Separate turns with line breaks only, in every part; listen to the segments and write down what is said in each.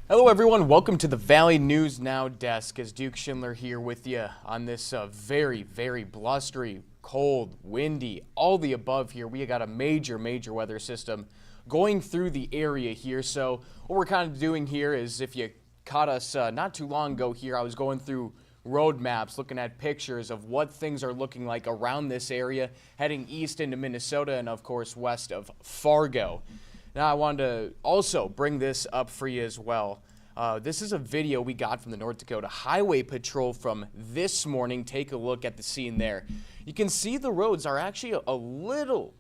Hello everyone, welcome to the Valley News Now desk as Duke Schindler here with you on this very blustery, cold, windy, all the above here. We got a major weather system going through the area here. So what we're kind of doing here is, if you caught us not too long ago here, I was going through road maps, looking at pictures of what things are looking like around this area, heading east into Minnesota and of course west of Fargo. Now, I wanted to also bring this up for you as well. This is a video we got from the North Dakota Highway Patrol from this morning. Take a look at the scene there. You can see the roads are actually a little,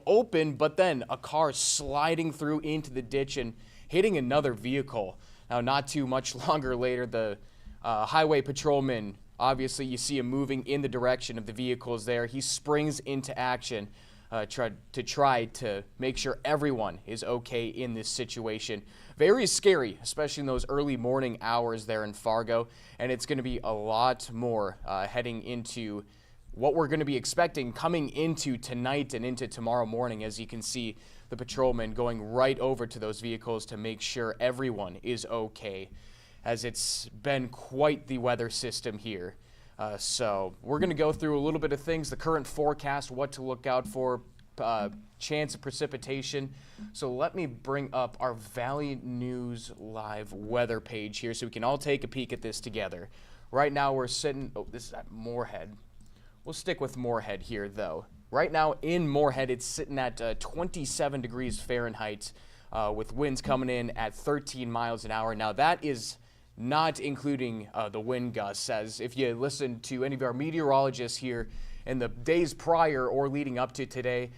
open, but then a car sliding through into the ditch and hitting another vehicle. Now, not too much longer later, the highway patrolman, obviously you see him moving in the direction of the vehicles there. He springs into action. Try to make sure everyone is okay in this situation. Very scary, especially in those early morning hours there in Fargo, and it's going to be a lot more heading into what we're going to be expecting coming into tonight and into tomorrow morning. As you can see, the patrolman going right over to those vehicles to make sure everyone is okay, as it's been quite the weather system here. So we're going to go through a little bit of things, the current forecast, what to look out for, chance of precipitation. So let me bring up our Valley News Live weather page here so we can all take a peek at this together. Right now we're sitting, this is at Moorhead. We'll stick with Moorhead here though. Right now in Moorhead it's sitting at 27 degrees Fahrenheit with winds coming in at 13 miles an hour. Now that is not including the wind gusts, as if you listen to any of our meteorologists here in the days prior or leading up to today,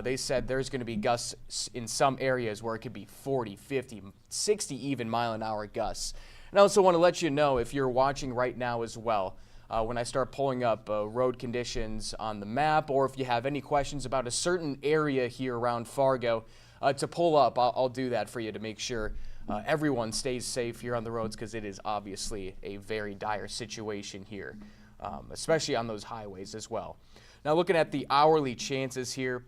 they said there's going to be gusts in some areas where it could be 40, 50, 60 even mile-an-hour gusts. And I also want to let you know, if you're watching right now as well, when I start pulling up road conditions on the map, or if you have any questions about a certain area here around Fargo to pull up, I'll do that for you to make sure everyone stays safe here on the roads, because it is obviously a very dire situation here, especially on those highways as well. Now, looking at the hourly chances here,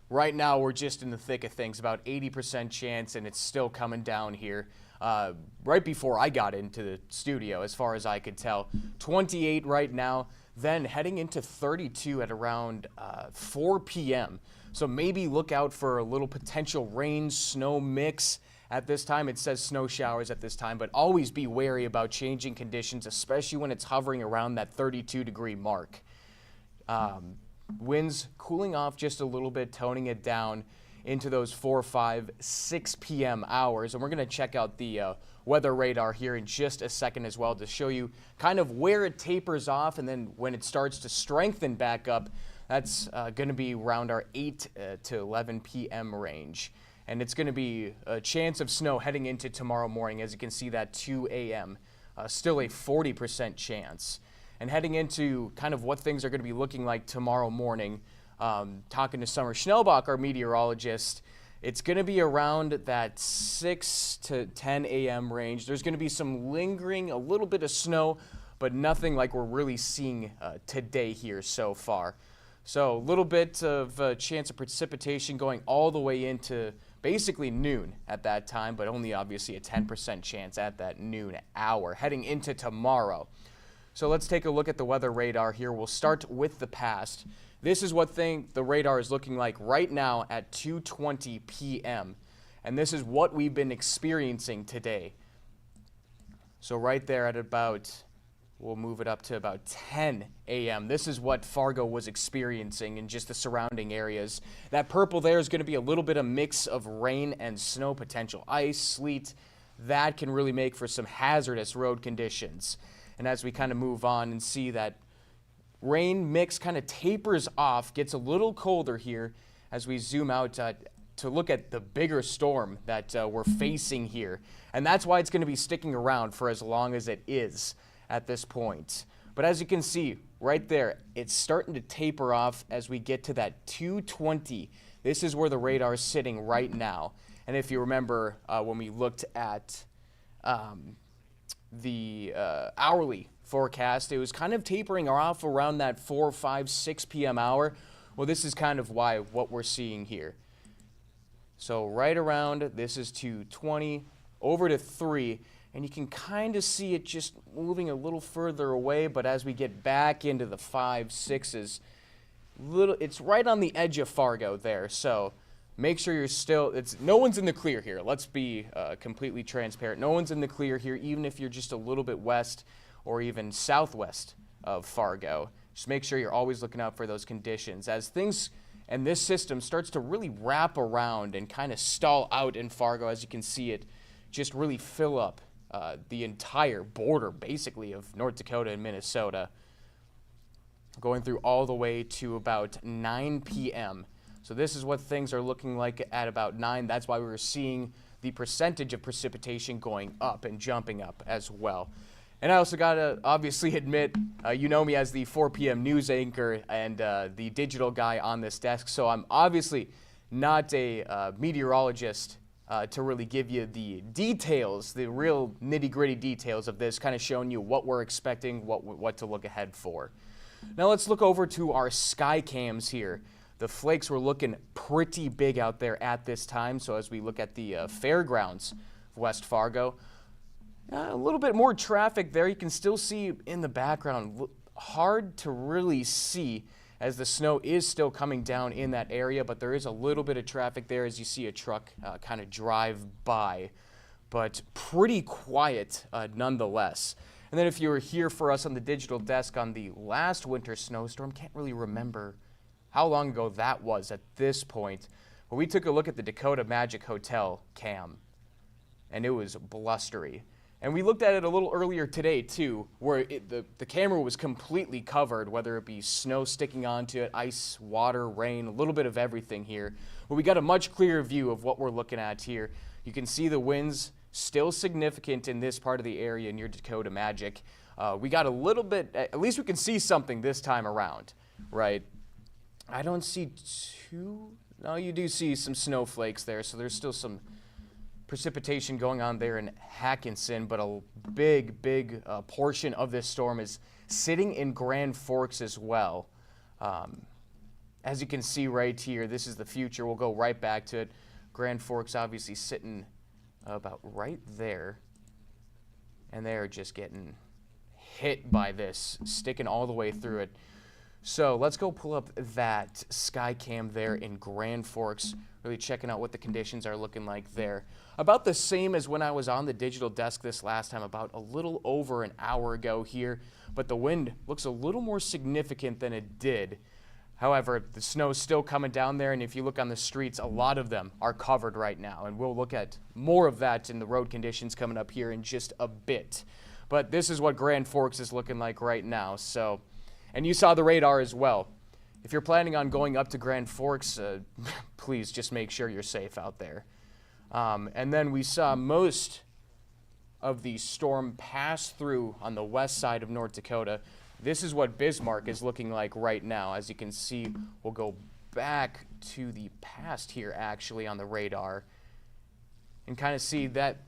right now we're just in the thick of things, about 80% chance, and it's still coming down here. Right before I got into the studio, as far as I could tell, 28 right now, then heading into 32 at around 4 p.m. So maybe look out for a little potential rain, snow mix. At this time, it says snow showers at this time, but always be wary about changing conditions, especially when it's hovering around that 32-degree mark. Winds cooling off just a little bit, toning it down into those 4, 5, 6 p.m. hours. And we're going to check out the weather radar here in just a second as well to show you kind of where it tapers off, and then when it starts to strengthen back up, that's going to be around our 8 to 11 p.m. range. And it's going to be a chance of snow heading into tomorrow morning. As you can see, that 2 a.m., still a 40% chance. And heading into kind of what things are going to be looking like tomorrow morning, talking to Summer Schnellbach, our meteorologist, it's going to be around that 6 to 10 a.m. range. There's going to be some lingering, a little bit of snow, but nothing like we're really seeing today here so far. So a little bit of a chance of precipitation going all the way into basically noon at that time, but only obviously a 10% chance at that noon hour heading into tomorrow. So let's take a look at the weather radar here. We'll start with the past. This is what the radar is looking like right now at 2:20 p.m. And this is what we've been experiencing today. So right there at about, we'll move it up to about 10 a.m. This is what Fargo was experiencing in just the surrounding areas. That purple there is going to be a little bit of mix of rain and snow potential. Ice, sleet, that can really make for some hazardous road conditions. And as we kind of move on and see that rain mix kind of tapers off, gets a little colder here as we zoom out to look at the bigger storm that we're facing here. And that's why it's going to be sticking around for as long as it is at this point. But as you can see right there, it's starting to taper off as we get to that 2:20. This is where the radar is sitting right now. And if you remember when we looked at the hourly forecast, it was kind of tapering off around that 4, 5, 6 p.m. hour. Well, this is kind of what we're seeing here. So right around, this is 2:20. over to 3, and you can kind of see it just moving a little further away, but as we get back into the 5, 6s, it's right on the edge of Fargo there, so make sure you're still, no one's in the clear here. Let's be completely transparent. No one's in the clear here, even if you're just a little bit west or even southwest of Fargo. Just make sure you're always looking out for those conditions. As things and this system starts to really wrap around and kind of stall out in Fargo, as you can see it just really fill up the entire border, basically, of North Dakota and Minnesota, going through all the way to about 9 p.m. So this is what things are looking like at about 9. That's why we were seeing the percentage of precipitation going up and jumping up as well. And I also got to obviously admit, you know me as the 4 p.m. news anchor and the digital guy on this desk, so I'm obviously not a meteorologist to really give you the details, the real nitty-gritty details of this, kind of showing you what we're expecting, what to look ahead for. Now let's look over to our sky cams here. The flakes were looking pretty big out there at this time, so as we look at the fairgrounds of West Fargo, a little bit more traffic there. You can still see in the background, hard to really see as the snow is still coming down in that area, but there is a little bit of traffic there as you see a truck kind of drive by, but pretty quiet nonetheless. And then if you were here for us on the digital desk on the last winter snowstorm, can't really remember how long ago that was at this point, but we took a look at the Dakota Magic Hotel cam, and it was blustery. And we looked at it a little earlier today, too, where the camera was completely covered, whether it be snow sticking onto it, ice, water, rain, a little bit of everything here. But we got a much clearer view of what we're looking at here. You can see the winds still significant in this part of the area near Dakota Magic. We got a little bit, at least we can see something this time around, right? I don't see no, you do see some snowflakes there, so there's still some precipitation going on there in Hackinson, but a big portion of this storm is sitting in Grand Forks as well. As you can see right here, this is the future. We'll go right back to it. Grand Forks obviously sitting about right there, and they're just getting hit by this, sticking all the way through it. So let's go pull up that sky cam there in Grand Forks, really checking out what the conditions are looking like there. About the same as when I was on the digital desk this last time, about a little over an hour ago here, but the wind looks a little more significant than it did. However, the snow's still coming down there, and if you look on the streets, a lot of them are covered right now, and we'll look at more of that in the road conditions coming up here in just a bit. But this is what Grand Forks is looking like right now, so... And you saw the radar as well. If you're planning on going up to Grand Forks, please just make sure you're safe out there. And then we saw most of the storm pass through on the west side of North Dakota. This is what Bismarck is looking like right now. As you can see, we'll go back to the past here actually on the radar and kind of see that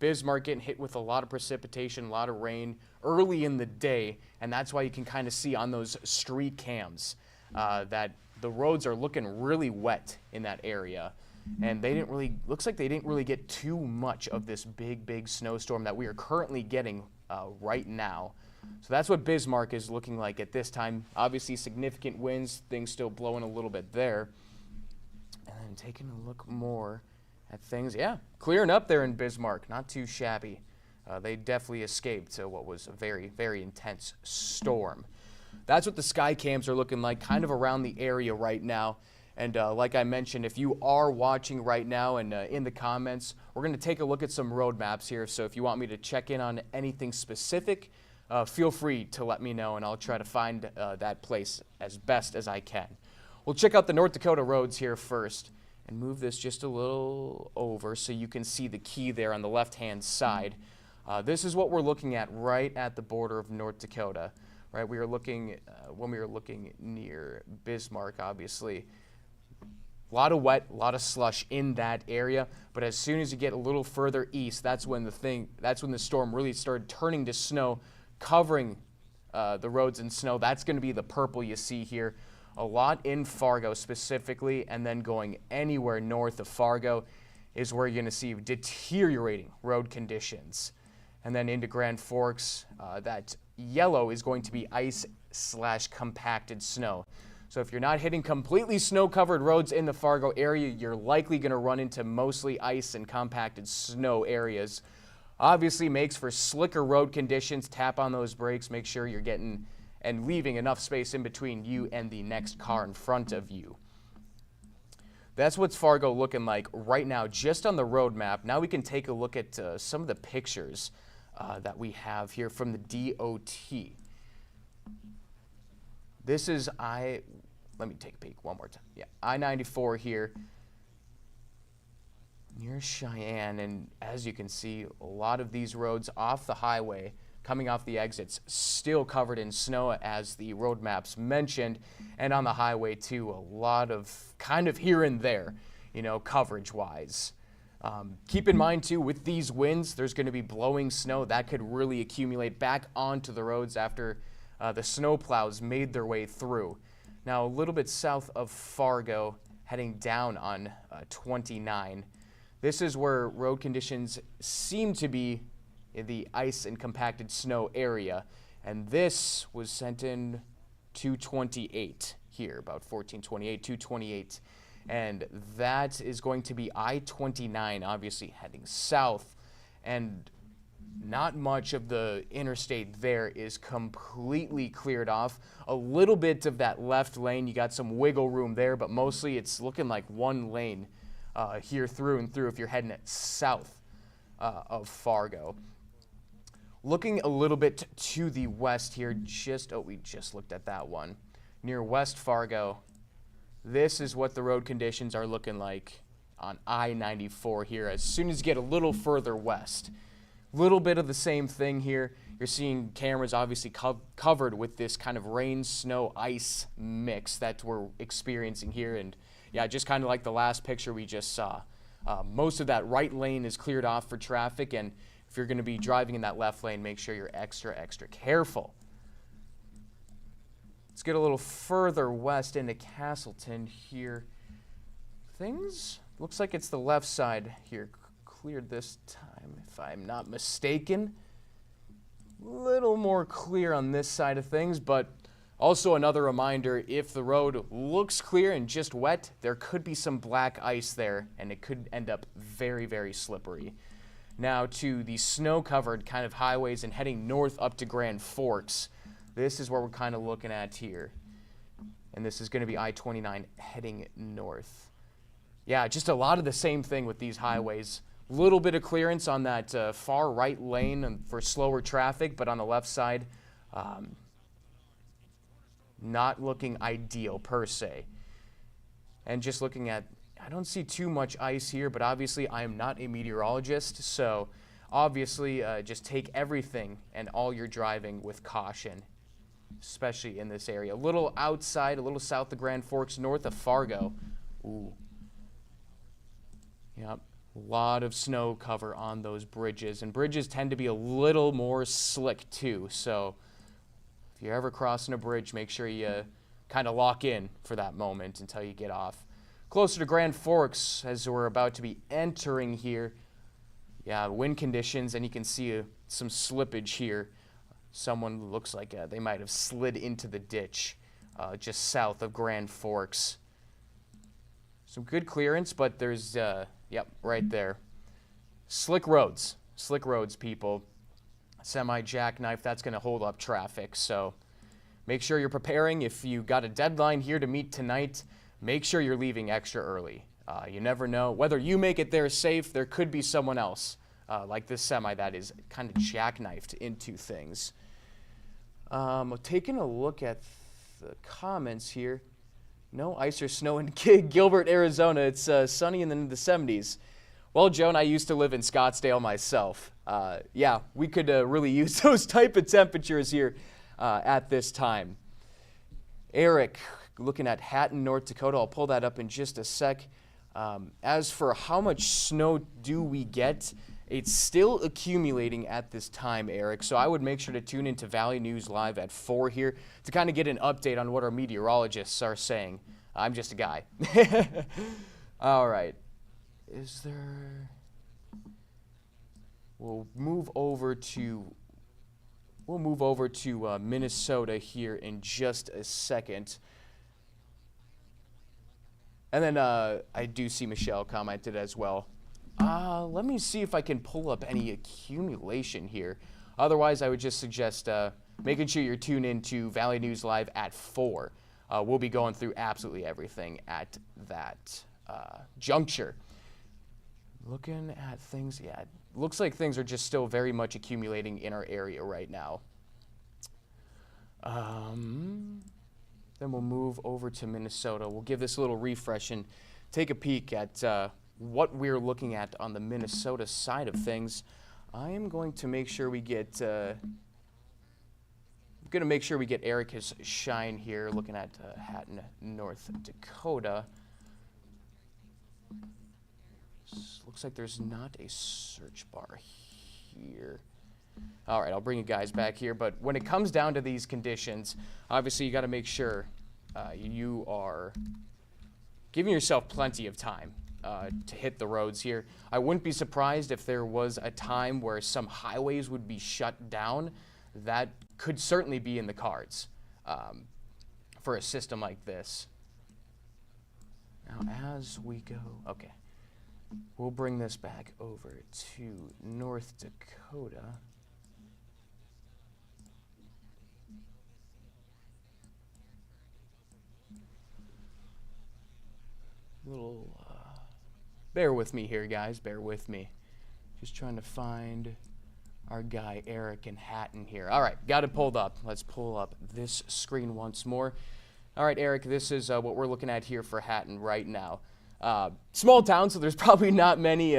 Bismarck getting hit with a lot of precipitation, a lot of rain early in the day, and that's why you can kind of see on those street cams that the roads are looking really wet in that area. And they didn't really, looks like they didn't really get too much of this big snowstorm that we are currently getting right now. So that's what Bismarck is looking like at this time. Obviously significant winds, things still blowing a little bit there. And then taking a look more at things, yeah, clearing up there in Bismarck, not too shabby. They definitely escaped what was a very intense storm. That's what the sky cams are looking like, kind of around the area right now. And like I mentioned, if you are watching right now and in the comments, we're going to take a look at some road maps here. So if you want me to check in on anything specific, feel free to let me know, and I'll try to find that place as best as I can. We'll check out the North Dakota roads here first and move this just a little over so you can see the key there on the left-hand side. This is what we're looking at right at the border of North Dakota. Right, we are looking, when we were looking near Bismarck, obviously, a lot of wet, a lot of slush in that area, but as soon as you get a little further east, that's when the storm really started turning to snow, covering the roads in snow. That's going to be the purple you see here. A lot in Fargo specifically, and then going anywhere north of Fargo. is where you're going to see deteriorating road conditions. And then into Grand Forks, that yellow is going to be ice/compacted snow. So if you're not hitting completely snow-covered roads in the Fargo area, you're likely going to run into mostly ice and compacted snow areas. Obviously makes for slicker road conditions. Tap on those brakes. Make sure you're getting and leaving enough space in between you and the next car in front of you. That's what's Fargo looking like right now, just on the road map. Now we can take a look at some of the pictures that we have here from the DOT. This is let me take a peek one more time. Yeah, I-94 here near Cheyenne, and as you can see, a lot of these roads off the highway, coming off the exits, still covered in snow as the road maps mentioned, and on the highway too, a lot of kind of here and there, coverage-wise. Keep in mind too, with these winds, there's going to be blowing snow that could really accumulate back onto the roads after the snow plows made their way through. Now a little bit south of Fargo, heading down on 29. This is where road conditions seem to be in the ice and compacted snow area, and this was sent in 228 here, about 1428, 228, and that is going to be I-29, obviously heading south, and not much of the interstate there is completely cleared off. A little bit of that left lane, you got some wiggle room there, but mostly it's looking like one lane here through and through if you're heading south of Fargo. Looking a little bit to the west here, we just looked at that one. Near West Fargo, this is what the road conditions are looking like on I-94 here as soon as you get a little further west. Little bit of the same thing here. You're seeing cameras obviously covered with this kind of rain, snow, ice mix that we're experiencing here. And yeah, just kind of like the last picture we just saw. Most of that right lane is cleared off for traffic, and if you're going to be driving in that left lane, make sure you're extra careful. Let's get a little further west into Castleton here. Things, looks like it's the left side here cleared this time, if I'm not mistaken. A little more clear on this side of things, but also another reminder, if the road looks clear and just wet, there could be some black ice there, and it could end up very slippery. Now to the snow-covered kind of highways and heading north up to Grand Forks. This is what we're kind of looking at here. And this is going to be I-29 heading north. Yeah, just a lot of the same thing with these highways. Little bit of clearance on that far right lane for slower traffic, but on the left side, not looking ideal per se. And just looking at, I don't see too much ice here, but obviously I am not a meteorologist, so obviously just take everything and all your driving with caution, especially in this area. A little outside, a little south of Grand Forks, north of Fargo. Ooh. Yep. A lot of snow cover on those bridges, and bridges tend to be a little more slick too, so if you're ever crossing a bridge, make sure you kind of lock in for that moment until you get off. Closer to Grand Forks, as we're about to be entering here, yeah, wind conditions, and you can see some slippage here. Someone looks like they might have slid into the ditch just south of Grand Forks. Some good clearance, but there's yep, right there. Slick roads, people. Semi-jackknife, that's going to hold up traffic. So make sure you're preparing. If you got a deadline here to meet tonight, make sure you're leaving extra early. You never know. Whether you make it there safe, there could be someone else, like this semi, that is kind of jackknifed into things. Taking a look at the comments here. No ice or snow in Gilbert, Arizona. It's sunny in the 70s. Well, Joan, I used to live in Scottsdale myself. Yeah, we could really use those type of temperatures here at this time. Eric, looking at Hatton, North Dakota. I'll pull that up in just a sec. As for how much snow do we get, it's still accumulating at this time, Eric. So I would make sure to tune into Valley News Live at 4 here to kind of get an update on what our meteorologists are saying. I'm just a guy. All right. is there... We'll move over to Minnesota here in just a second. And then I do see Michelle commented as well. Let me see if I can pull up any accumulation here. Otherwise, I would just suggest making sure you're tuned into Valley News Live at 4. We'll be going through absolutely everything at that juncture. Looking at things, yeah, it looks like things are just still very much accumulating in our area right now. Then we'll move over to Minnesota. We'll give this a little refresh and take a peek at what we're looking at on the Minnesota side of things. I am going to make sure we get Eric his shine here, looking at Hatton, North Dakota. Looks like there's not a search bar here. All right, I'll bring you guys back here. But when it comes down to these conditions, obviously you got to make sure you are giving yourself plenty of time to hit the roads here. I wouldn't be surprised if there was a time where some highways would be shut down. That could certainly be in the cards for a system like this. Now, as we go, okay, we'll bring this back over to North Dakota. Bear with me here, guys. Bear with me. Just trying to find our guy Eric in Hatton here. All right, got it pulled up. Let's pull up this screen once more. All right, Eric, this is what we're looking at here for Hatton right now. Small town, so there's probably not many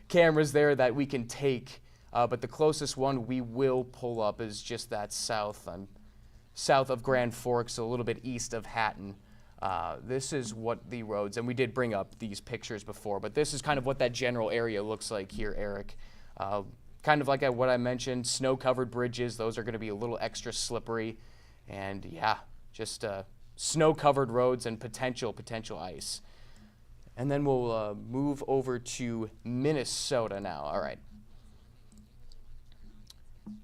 cameras there that we can take, but the closest one we will pull up is just that south of Grand Forks, a little bit east of Hatton. This is what the roads, and we did bring up these pictures before, but this is kind of what that general area looks like here, Eric. Kind of like what I mentioned, snow-covered bridges. Those are going to be a little extra slippery, and yeah, just snow-covered roads and potential ice. And then we'll move over to Minnesota now. All right.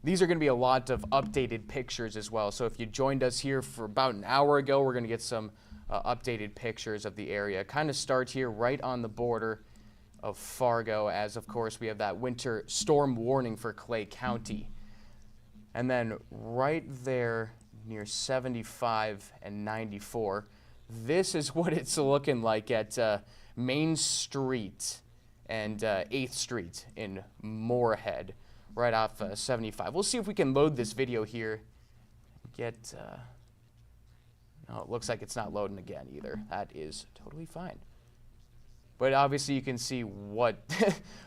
These are going to be a lot of updated pictures as well. So if you joined us here for about an hour ago, we're going to get some updated pictures of the area. Kind of start here right on the border of Fargo, as of course we have that winter storm warning for Clay County. And then right there near 75 and 94, this is what it's looking like at Main Street and 8th Street in Moorhead, right off 75. We'll see if we can load this video here. No, it looks like it's not loading again either. That is totally fine. But obviously you can see what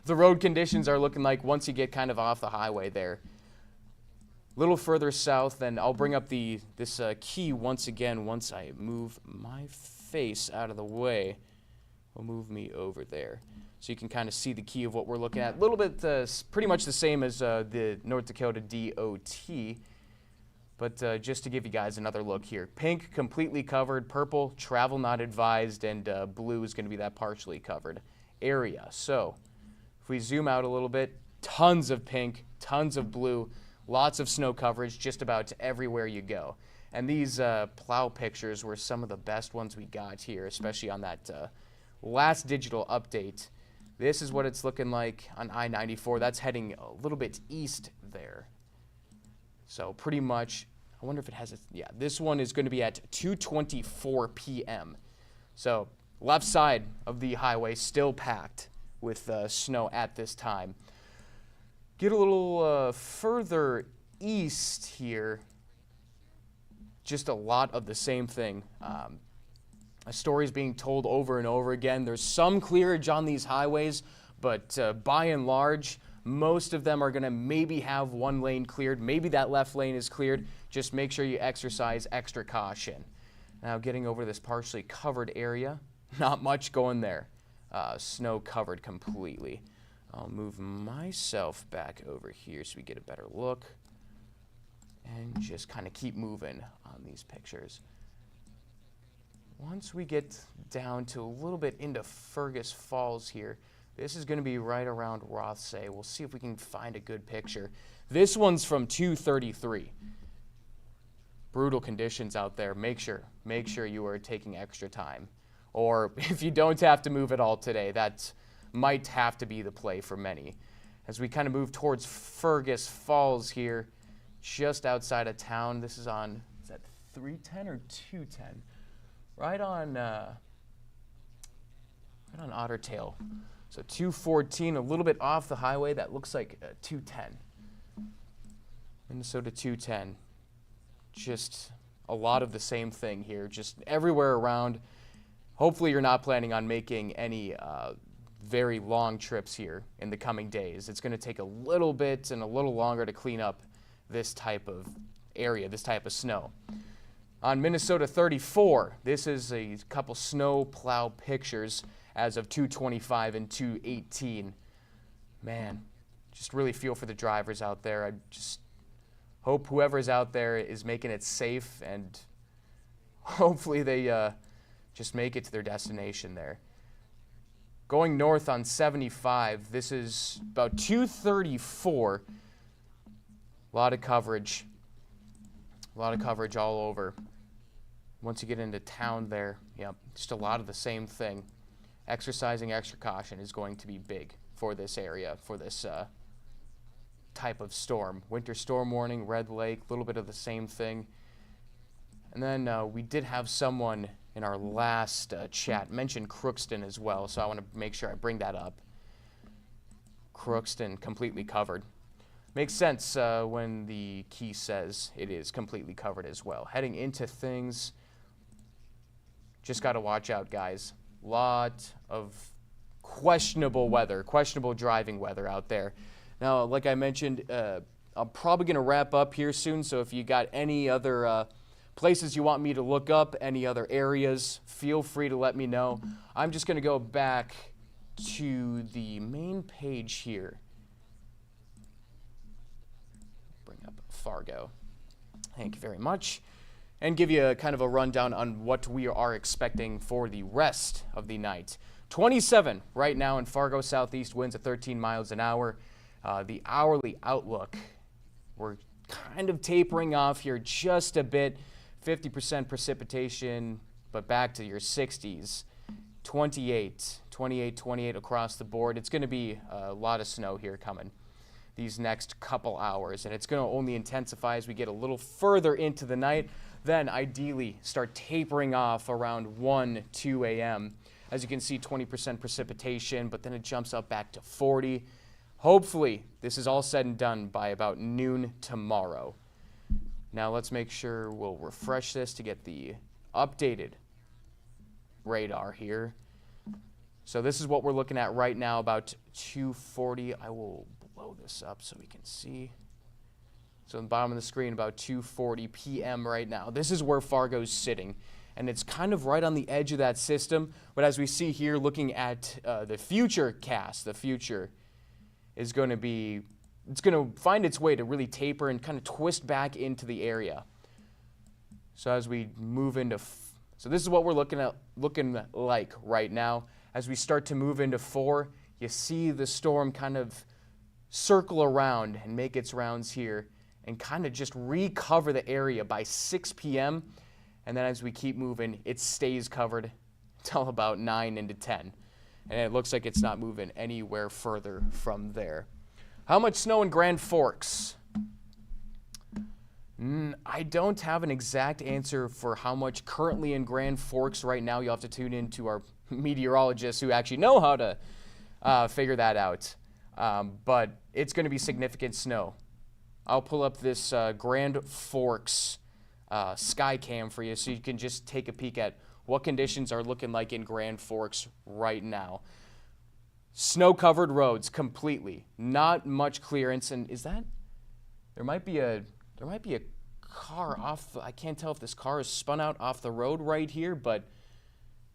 the road conditions are looking like once you get kind of off the highway there. A little further south, and I'll bring up this key once again once I move my face out of the way. Will move me over there. So you can kind of see the key of what we're looking at. A little bit, pretty much the same as the North Dakota DOT. But just to give you guys another look here. Pink, completely covered. Purple, travel not advised. And blue is going to be that partially covered area. So if we zoom out a little bit, tons of pink, tons of blue, lots of snow coverage just about everywhere you go. And these plow pictures were some of the best ones we got here, especially on that last digital update. This is what it's looking like on I-94. That's heading a little bit east there. So pretty much, I wonder if it has a, yeah, this one is going to be at 2:24 p.m. So left side of the highway still packed with snow at this time. Get a little further east here, just a lot of the same thing. A story is being told over and over again. There's some clearage on these highways, but by and large, most of them are going to maybe have one lane cleared. Maybe that left lane is cleared. Just make sure you exercise extra caution. Now getting over this partially covered area, not much going there. Snow covered completely. I'll move myself back over here so we get a better look. And just kind of keep moving on these pictures. Once we get down to a little bit into Fergus Falls here, This is going to be right around Rothsay. We'll see if we can find a good picture. This one's from 2:33. Brutal conditions out there. Make sure you are taking extra time. Or if you don't have to move at all today, that might have to be the play for many. As we kind of move towards Fergus Falls here, just outside of town. This is on, is that 310 or 210? Right on Otter Tail. So 214, a little bit off the highway. That looks like 210. Minnesota 210. Just a lot of the same thing here, just everywhere around. Hopefully you're not planning on making any very long trips here in the coming days. It's going to take a little bit and a little longer to clean up this type of area, this type of snow. On Minnesota 34, this is a couple snow plow pictures as of 2:25 and 2:18. Man, just really feel for the drivers out there. I just hope whoever's out there is making it safe, and hopefully they just make it to their destination there. Going north on 75, this is about 2:34. A lot of coverage all over. Once you get into town there, yep, just a lot of the same thing. Exercising extra caution is going to be big for this area, for this type of storm. Winter storm warning, Red Lake, a little bit of the same thing. And then we did have someone in our last chat mention Crookston as well, so I want to make sure I bring that up. Crookston completely covered. Makes sense when the key says it is completely covered as well. Heading into things, just got to watch out, guys. Lot of questionable weather, questionable driving weather out there. Now, like I mentioned, I'm probably going to wrap up here soon, so if you got any other places you want me to look up, any other areas, feel free to let me know. I'm just going to go back to the main page here. Bring up Fargo. Thank you very much. And give you kind of a rundown on what we are expecting for the rest of the night. 27 right now in Fargo, southeast winds at 13 miles an hour. The hourly outlook, we're kind of tapering off here just a bit. 50% precipitation, but back to your 60s. 28 across the board. It's going to be a lot of snow here coming these next couple hours, and it's going to only intensify as we get a little further into the night. Then ideally start tapering off around 1, 2 a.m. As you can see, 20% precipitation, but then it jumps up back to 40. Hopefully this is all said and done by about noon tomorrow. Now let's make sure we'll refresh this to get the updated radar here. So this is what we're looking at right now, about 2:40. I will blow this up so we can see. So on the bottom of the screen, about 2:40 p.m. right now. This is where Fargo's sitting, and it's kind of right on the edge of that system. But as we see here, looking at the future cast, the future is going to be, it's going to find its way to really taper and kind of twist back into the area. So as we move into, so this is what we're looking like right now. As we start to move into 4, you see the storm kind of circle around and make its rounds here and kind of just recover the area by 6 p.m. And then as we keep moving, it stays covered until about 9 into 10. And it looks like it's not moving anywhere further from there. How much snow in Grand Forks? I don't have an exact answer for how much currently in Grand Forks right now. You'll have to tune in to our meteorologists who actually know how to figure that out. But it's going to be significant snow. I'll pull up this Grand Forks sky cam for you so you can just take a peek at what conditions are looking like in Grand Forks right now. Snow-covered roads completely. Not much clearance. And is that, there might be a car off, I can't tell if this car is spun out off the road right here, but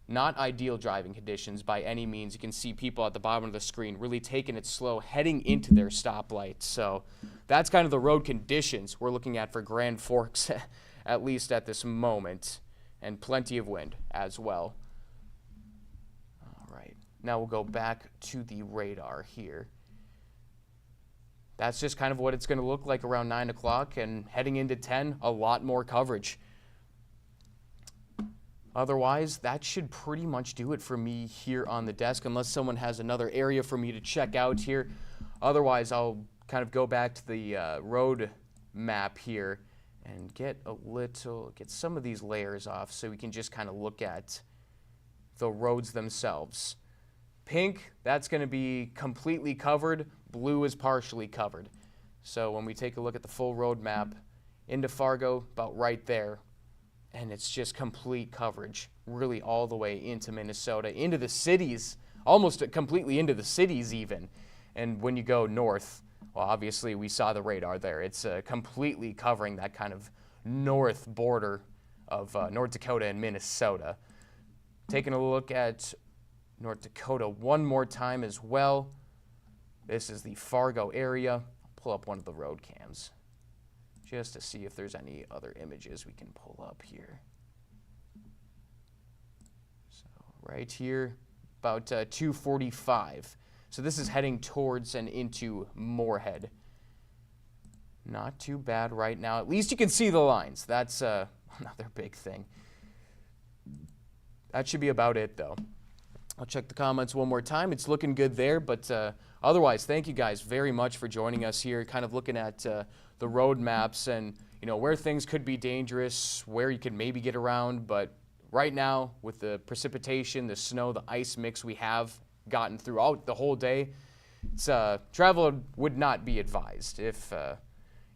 not ideal driving conditions by any means. You can see people at the bottom of the screen really taking it slow, heading into their stoplight. So that's kind of the road conditions we're looking at for Grand Forks, at least at this moment, and plenty of wind as well. All right. Now we'll go back to the radar here. That's just kind of what it's going to look like around 9 o'clock, and heading into 10, a lot more coverage. Otherwise, that should pretty much do it for me here on the desk, unless someone has another area for me to check out here. Otherwise, I'll kind of go back to the road map here and get some of these layers off so we can just kind of look at the roads themselves. Pink, that's going to be completely covered. Blue is partially covered. So when we take a look at the full road map, into Fargo, about right there, and it's just complete coverage, really all the way into Minnesota, into the cities, almost completely into the cities even. And when you go north, well, obviously we saw the radar there. It's completely covering that kind of north border of North Dakota and Minnesota. Taking a look at North Dakota one more time as well. This is the Fargo area. I'll pull up one of the road cams just to see if there's any other images we can pull up here. So right here, about 245. So this is heading towards and into Moorhead. Not too bad right now. At least you can see the lines. That's another big thing. That should be about it, though. I'll check the comments one more time. It's looking good there, but otherwise, thank you guys very much for joining us here, kind of looking at the road maps and where things could be dangerous, where you could maybe get around. But right now, with the precipitation, the snow, the ice mix we have gotten throughout the whole day, travel would not be advised if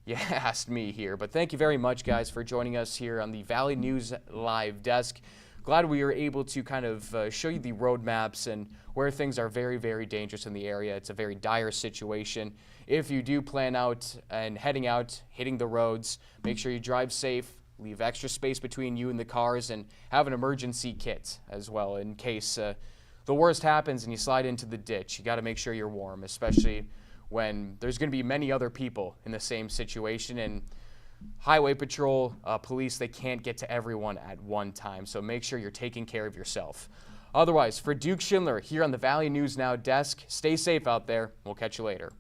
you asked me here. But thank you very much, guys, for joining us here on the Valley News Live desk. Glad we were able to kind of show you the road maps and where things are very, very dangerous in the area. It's a very dire situation. If you do plan out and heading out, hitting the roads, make sure you drive safe, leave extra space between you and the cars, and have an emergency kit as well in case the worst happens and you slide into the ditch. You got to make sure you're warm, especially when there's going to be many other people in the same situation. And Highway Patrol, police, they can't get to everyone at one time, so make sure you're taking care of yourself. Otherwise, for Duke Schindler here on the Valley News Now desk, stay safe out there. We'll catch you later.